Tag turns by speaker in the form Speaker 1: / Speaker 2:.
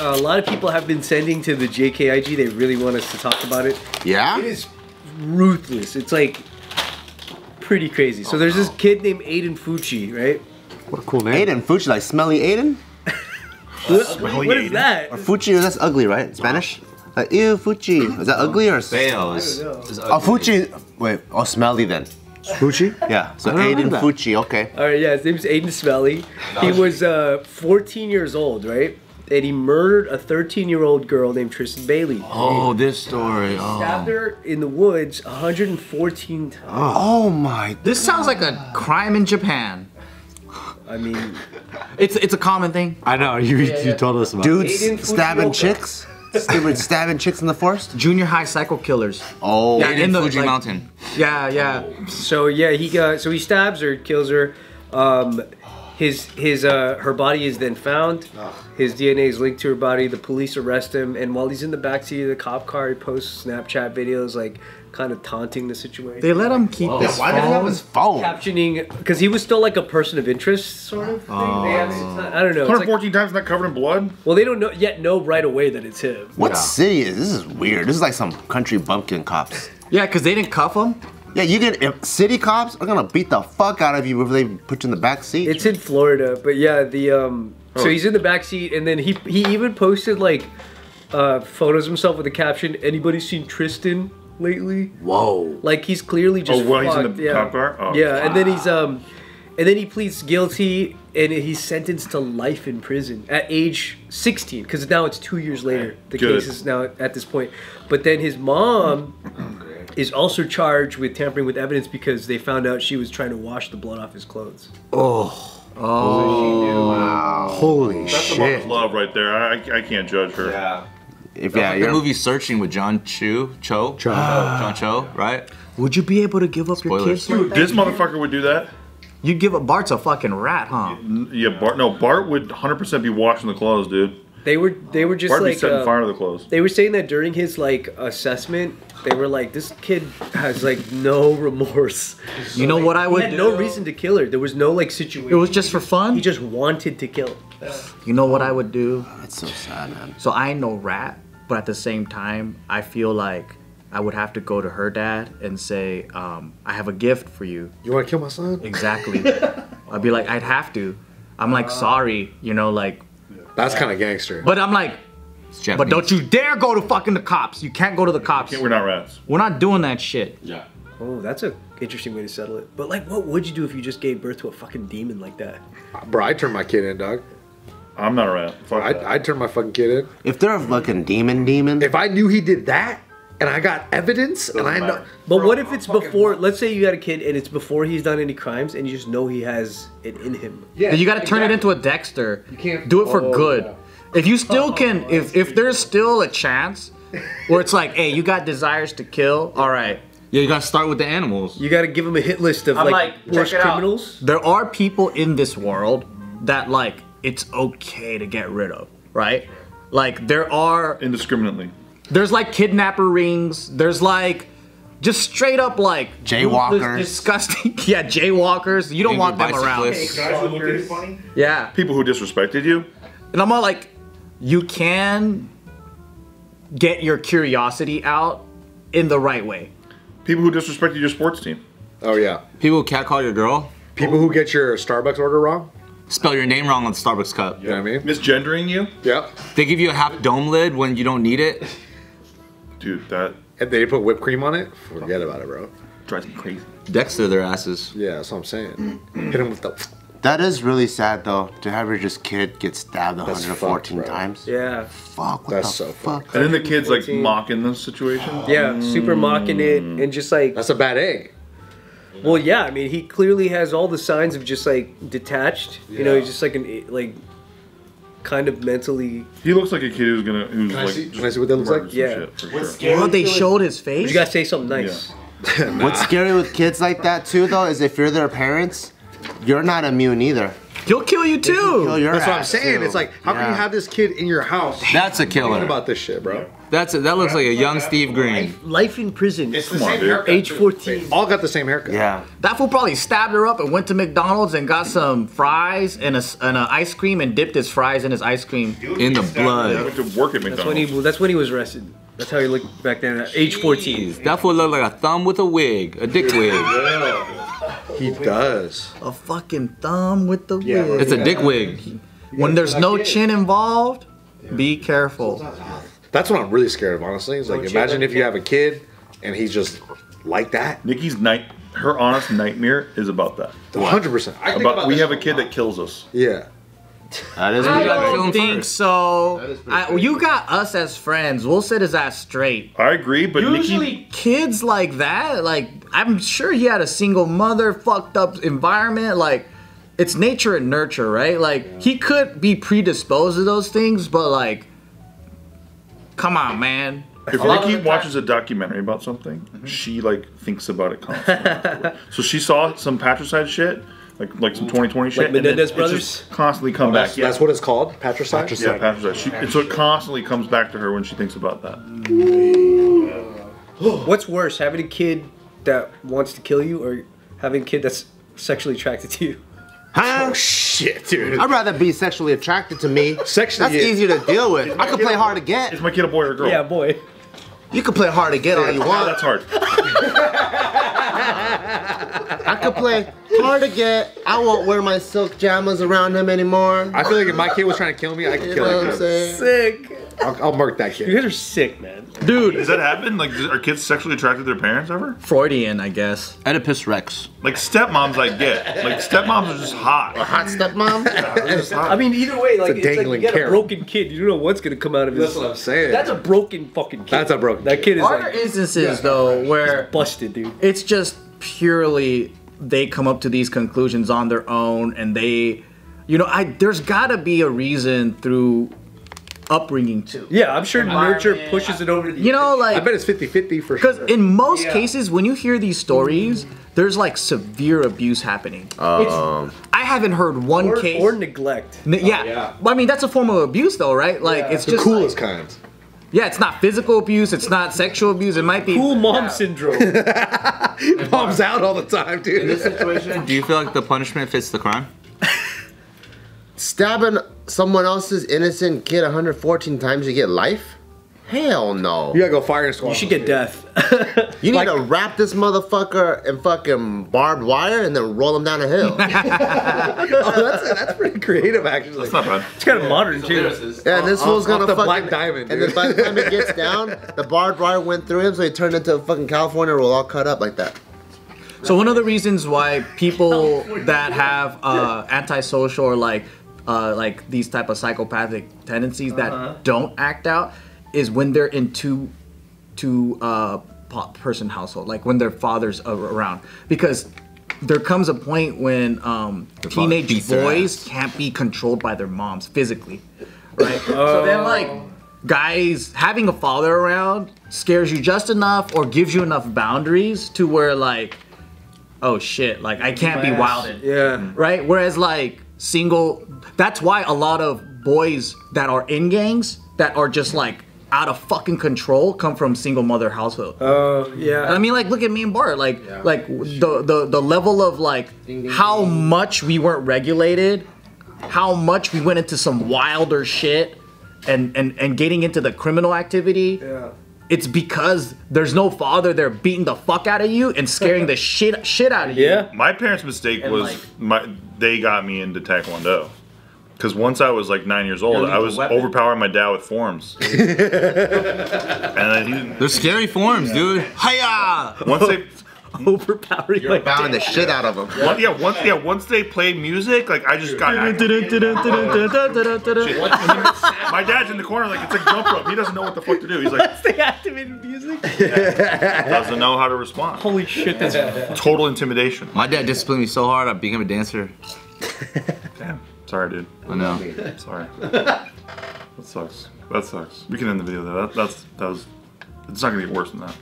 Speaker 1: a lot of people have been sending to the JKIG. They really want us to talk about it.
Speaker 2: Yeah?
Speaker 1: It is ruthless. It's like pretty crazy. So there's this kid named Aiden Fucci, right?
Speaker 3: What a cool name.
Speaker 2: Aiden, Fucci, like smelly Aiden?
Speaker 1: What is that?
Speaker 2: Or Fucci, that's ugly, right? In Spanish? Like, ew, Fucci. Is that ugly or?
Speaker 4: Feo is
Speaker 2: Oh, Fucci. Wait, oh, smelly then.
Speaker 3: Fucci?
Speaker 2: Yeah, so
Speaker 3: I don't know
Speaker 2: Aiden
Speaker 3: that.
Speaker 2: Fucci, okay.
Speaker 1: All right, yeah, his name's Aiden Smelly. He was 14 years old, right? And he murdered a 13-year-old girl named Tristan Bailey.
Speaker 4: Oh, this story.
Speaker 1: Stabbed her in the woods 114 times.
Speaker 2: Oh my.
Speaker 5: This sounds like a crime in Japan.
Speaker 1: I mean,
Speaker 5: It's a common thing.
Speaker 3: I know, you told us about it.
Speaker 2: Dudes
Speaker 1: Aiden
Speaker 2: stabbing
Speaker 1: Fukuoka.
Speaker 2: chicks? Stupid stabbing chicks in the forest?
Speaker 5: Junior high psycho killers.
Speaker 2: Oh.
Speaker 5: Yeah,
Speaker 4: in Fuji
Speaker 5: like-
Speaker 4: Mountain.
Speaker 5: Yeah, yeah.
Speaker 1: so yeah, he stabs her, kills her. Her body is then found. His DNA is linked to her body. The police arrest him, and while he's in the backseat of the cop car, he posts Snapchat videos like kind of taunting the situation.
Speaker 5: They let him keep his
Speaker 2: Why did he have
Speaker 5: phone.
Speaker 2: his phone?
Speaker 1: Captioning, because he was still like a person of interest sort of thing. I don't know. It's like,
Speaker 6: 114 times not covered in blood?
Speaker 1: well, they don't know right away that it's him.
Speaker 2: What city is this? Is weird. This is like some country bumpkin cops.
Speaker 5: Yeah, because they didn't cuff him.
Speaker 2: Yeah, if city cops are gonna beat the fuck out of you before they put you in the back seat.
Speaker 1: It's in Florida, but yeah, so he's in the back seat, and then he even posted like photos of himself with the caption, "Anybody seen Tristan lately?"
Speaker 5: Whoa.
Speaker 1: Like he's clearly just.
Speaker 6: Oh, well, he's in
Speaker 1: fucked,
Speaker 6: the
Speaker 1: yeah.
Speaker 6: cop car? Oh.
Speaker 1: Yeah, and then he pleads guilty, and he's sentenced to life in prison at age 16, because now it's 2 years later. The
Speaker 6: Good.
Speaker 1: case is now at this point, but then his mom is also charged with tampering with evidence because they found out she was trying to wash the blood off his clothes.
Speaker 3: Holy
Speaker 6: That's a lot
Speaker 3: shit.
Speaker 6: of love right there. I can't judge her.
Speaker 4: Yeah.
Speaker 2: If
Speaker 4: Like the
Speaker 2: you're
Speaker 4: movie Searching with John Cho, right?
Speaker 5: Would you be able to give up your
Speaker 4: Spoilers.
Speaker 5: kids? Like
Speaker 6: Dude,
Speaker 5: that?
Speaker 6: this motherfucker would do that?
Speaker 5: You'd give up. Bart's a fucking rat, huh?
Speaker 6: Yeah, Bart would 100% be washing the clothes, dude.
Speaker 1: They were just
Speaker 6: Bart would be
Speaker 1: like
Speaker 6: setting fire to the clothes.
Speaker 1: they were saying that during his like assessment, they were like, this kid has like no remorse.
Speaker 5: You know what I
Speaker 1: He
Speaker 5: would
Speaker 1: had
Speaker 5: do?
Speaker 1: no reason to kill her. There was no like situation.
Speaker 5: It was just for fun?
Speaker 1: He just wanted to kill.
Speaker 5: You know what I would do?
Speaker 2: That's so sad, man.
Speaker 5: So I ain't no rat, but at the same time, I feel like I would have to go to her dad and say, I have a gift for you.
Speaker 3: You want to kill my son?
Speaker 5: Exactly. I'd be like, I'd have to. I'm like, sorry, you know, like,
Speaker 3: That's kind of gangster.
Speaker 5: but I'm like,
Speaker 4: It's
Speaker 5: but
Speaker 4: Japanese.
Speaker 5: don't you dare go to fucking the cops. You can't go to the cops.
Speaker 6: We're not rats.
Speaker 5: We're not doing that shit.
Speaker 6: Yeah.
Speaker 1: Oh, that's a interesting way to settle it. But like, what would you do if you just gave birth to a fucking demon like that?
Speaker 3: Bro, I'd turn my kid in, dog.
Speaker 6: I'm not a rat. Fuck that.
Speaker 3: I'd turn my fucking kid in.
Speaker 2: If they're a fucking demon,
Speaker 3: If I knew he did that, and I got evidence, and I know...
Speaker 6: matter.
Speaker 1: But what if it's before? Let's say you got a kid and it's before he's done any crimes, and you just know he has it in him.
Speaker 3: Yeah,
Speaker 5: You gotta turn it into a Dexter. You
Speaker 3: can't-
Speaker 5: do it for
Speaker 3: Oh,
Speaker 5: good.
Speaker 3: yeah.
Speaker 5: If you still can, if there's still a chance where it's like, hey, you got desires to kill, all right.
Speaker 4: Yeah, you gotta start with the animals.
Speaker 1: You got to give him a hit list of
Speaker 5: I'm
Speaker 1: like
Speaker 5: like,
Speaker 1: worst
Speaker 5: check it out.
Speaker 1: criminals.
Speaker 5: There are people in this world that like it's okay to get rid of, right? Like there are,
Speaker 6: Indiscriminately.
Speaker 5: there's like kidnapper rings. There's like just straight up like
Speaker 2: Jaywalkers.
Speaker 5: ruthless, disgusting. Yeah, jaywalkers. You don't want them around.
Speaker 4: Bicyclists.
Speaker 5: Yeah,
Speaker 6: People who disrespected you.
Speaker 5: and I'm all like, you can get your curiosity out in the right way.
Speaker 6: People who disrespected your sports team.
Speaker 3: Oh, yeah.
Speaker 4: People catcall your girl.
Speaker 3: People who get your Starbucks order wrong.
Speaker 4: Spell your name wrong on the Starbucks cup.
Speaker 3: You know what I mean?
Speaker 6: Misgendering you?
Speaker 3: Yeah.
Speaker 4: They give you a half dome lid when you don't need it.
Speaker 6: Dude, that
Speaker 3: And they put whipped cream on it? Forget about it, bro.
Speaker 6: drives me crazy.
Speaker 4: Dexter their asses.
Speaker 3: Yeah, that's what I'm saying. Hit him with the...
Speaker 2: that is really sad though, to have your just kid get stabbed
Speaker 3: That's
Speaker 2: 114
Speaker 3: fucked, bro.
Speaker 2: times.
Speaker 1: Yeah,
Speaker 2: Fuck, what
Speaker 3: That's
Speaker 2: the
Speaker 3: so
Speaker 2: fuck?
Speaker 6: And then the kids like
Speaker 1: 114.
Speaker 6: mocking the situation.
Speaker 1: yeah, super mocking it and just like,
Speaker 3: That's a bad egg.
Speaker 1: well, yeah. I mean, he clearly has all the signs of just like detached. You know, he's just like kind of mentally.
Speaker 6: He looks like a kid who's gonna
Speaker 3: Can I
Speaker 6: like
Speaker 3: see
Speaker 6: just
Speaker 3: what that looks
Speaker 6: murder
Speaker 3: like?
Speaker 6: some
Speaker 1: Yeah.
Speaker 6: shit, for sure.
Speaker 5: Well, they showed his
Speaker 1: But
Speaker 5: face.
Speaker 1: you gotta say something nice.
Speaker 2: What's scary with kids like that too though is if you're their parents, you're not immune either.
Speaker 5: He'll kill you too.
Speaker 2: Kill your
Speaker 3: That's what I'm
Speaker 2: ass,
Speaker 3: saying.
Speaker 2: too.
Speaker 3: It's like, how can you have this kid in your house?
Speaker 4: That's a
Speaker 3: Thinking
Speaker 4: killer.
Speaker 3: about this shit, bro.
Speaker 4: That looks like a young Steve Greene.
Speaker 1: Life in prison.
Speaker 3: It's the
Speaker 6: Come on,
Speaker 3: same
Speaker 6: dude.
Speaker 3: haircut.
Speaker 1: Age 14.
Speaker 3: All got the same haircut.
Speaker 2: Yeah.
Speaker 5: That fool probably stabbed her up and went to McDonald's and got some fries and an ice cream and dipped his fries in his ice cream.
Speaker 4: In the
Speaker 6: I
Speaker 4: blood.
Speaker 6: went to work at
Speaker 1: That's when he.
Speaker 6: McDonald's.
Speaker 1: That's when he was arrested. That's how he looked back then. At age 14.
Speaker 4: That fool looked like a thumb with a wig, a dick wig.
Speaker 3: He does.
Speaker 5: A fucking thumb with the
Speaker 3: Yeah,
Speaker 5: wig.
Speaker 4: It's a dick wig.
Speaker 5: When there's no chin involved, be careful.
Speaker 3: That's what I'm really scared of, honestly. It's like, imagine if you have a kid and he's just like that.
Speaker 6: Nikki's her honest nightmare is about that.
Speaker 3: 100%.
Speaker 6: About we have a kid that kills us.
Speaker 3: Yeah.
Speaker 2: That is
Speaker 5: I
Speaker 2: pretty good.
Speaker 5: don't think so. You got us as friends. We'll set his ass straight.
Speaker 6: I agree, but
Speaker 5: Usually
Speaker 6: Nikki,
Speaker 5: kids like that, like I'm sure he had a single mother, fucked up environment, like it's nature and nurture, right? Like he could be predisposed to those things, but like come on, man.
Speaker 6: if Nikki watches a documentary about something, she like thinks about it constantly. afterward. So she saw some patricide shit, like some 2020 shit, and then
Speaker 1: Menendez
Speaker 6: it
Speaker 1: Brothers?
Speaker 6: just constantly come back.
Speaker 3: That's what it's called? Patricide?
Speaker 6: Yeah, patricide. And so it constantly comes back to her when she thinks about that.
Speaker 1: What's worse, having a kid that wants to kill you, or having a kid that's sexually attracted to you?
Speaker 2: Huh?
Speaker 3: Shit, dude.
Speaker 2: I'd rather be sexually attracted to me.
Speaker 3: Sexually,
Speaker 2: That's
Speaker 3: yeah.
Speaker 2: easier to deal with. I can play hard to get.
Speaker 6: Is my kid a boy or a girl?
Speaker 1: Yeah, boy.
Speaker 2: You can play hard to get all you want.
Speaker 6: That's hard.
Speaker 2: I can play hard to get. I won't wear my silk jammers around him anymore.
Speaker 3: I feel like if my kid was trying to kill me, I could
Speaker 2: You
Speaker 3: kill
Speaker 2: know what I'm
Speaker 3: that kid.
Speaker 2: saying?
Speaker 1: Sick.
Speaker 3: I'll murk that
Speaker 1: You
Speaker 3: kid.
Speaker 1: guys are sick, man.
Speaker 5: Dude,
Speaker 6: Does that happen? Like, are kids sexually attracted to their parents ever?
Speaker 5: Freudian, I guess.
Speaker 4: Oedipus Rex.
Speaker 6: Like stepmoms, I get. Like stepmoms are just hot.
Speaker 2: Hot stepmom?
Speaker 1: I mean, either way, like,
Speaker 3: a
Speaker 1: it's like you
Speaker 3: dangling
Speaker 1: got a
Speaker 3: carrot.
Speaker 1: broken kid. You don't know what's gonna come out of his.
Speaker 3: That's what I'm saying.
Speaker 1: That's a broken fucking kid.
Speaker 3: That's a broken
Speaker 1: That kid is
Speaker 5: Are there
Speaker 1: like
Speaker 5: instances though where
Speaker 1: busted, dude.
Speaker 5: it's just purely they come up to these conclusions on their own and they, you know, there's gotta be a reason through upbringing too.
Speaker 1: Yeah, I'm sure nurture pushes it over to the.
Speaker 5: You know,
Speaker 3: I
Speaker 5: like,
Speaker 3: bet it's 50-50 for sure.
Speaker 5: because in most cases, when you hear these stories, there's like severe abuse happening. I haven't heard one case.
Speaker 1: or neglect.
Speaker 5: Yeah. Well, I mean, that's a form of abuse though, right? Like, it's
Speaker 3: the
Speaker 5: just
Speaker 3: coolest
Speaker 5: like,
Speaker 3: kind.
Speaker 5: yeah, it's not physical abuse, it's not sexual abuse, it might be
Speaker 1: Cool mom syndrome.
Speaker 3: Mom's out all the time, dude.
Speaker 4: In this situation, do you feel like the punishment fits the crime?
Speaker 2: Stabbing someone else's innocent kid 114 times, you get life? Hell no.
Speaker 3: You gotta go firing squad.
Speaker 1: You should get death.
Speaker 2: You need to wrap this motherfucker in fucking barbed wire and then roll him down a hill.
Speaker 3: That's pretty creative, actually.
Speaker 6: That's not bad.
Speaker 1: It's kind of modern too.
Speaker 2: Yeah, and this fool's gonna
Speaker 3: off the
Speaker 2: fucking
Speaker 3: Black Diamond,
Speaker 2: and then
Speaker 3: dude.
Speaker 2: by the time it gets down, the barbed wire went through him, so he turned into a fucking California roll, all cut up like that.
Speaker 5: So one of the reasons why people that have antisocial or like these type of psychopathic tendencies that don't act out is when they're in two person household, like when their father's around, because there comes a point when teenage
Speaker 4: beats their
Speaker 5: boys
Speaker 4: ass.
Speaker 5: can't be controlled by their moms physically, right? So then like guys having a father around scares you just enough or gives you enough boundaries to where like, oh shit, like I can't be wilded.
Speaker 1: Yeah.
Speaker 5: Right? Whereas like single, that's why a lot of boys that are in gangs that are just like out of fucking control come from single mother household.
Speaker 1: Oh yeah.
Speaker 5: I mean, like, look at me and Bart. Like the level of like how much we weren't regulated, how much we went into some wilder shit, and getting into the criminal activity.
Speaker 1: Yeah.
Speaker 5: It's because there's no father there beating the fuck out of you and scaring the shit out of you.
Speaker 1: Yeah.
Speaker 6: My parents' mistake
Speaker 5: And,
Speaker 6: was they got me into Taekwondo. Because once I was like 9 years old, I was overpowering my dad with forms. And then
Speaker 4: They're scary forms, dude. Hiya!
Speaker 6: once they,
Speaker 1: Overpowering.
Speaker 2: You're bowing the shit out of him.
Speaker 6: once they played music, like I just got. My dad's in the corner, like it's a jump rope. He doesn't know what the fuck to do. He's like,
Speaker 1: They activated music.
Speaker 6: doesn't know how to respond.
Speaker 1: Holy shit, that's
Speaker 6: Total intimidation.
Speaker 4: My dad disciplined me so hard I became a dancer.
Speaker 6: Damn. Sorry, dude.
Speaker 4: I know.
Speaker 6: Sorry. That sucks. That sucks. We can end the video there. That was. It's not gonna get worse than that.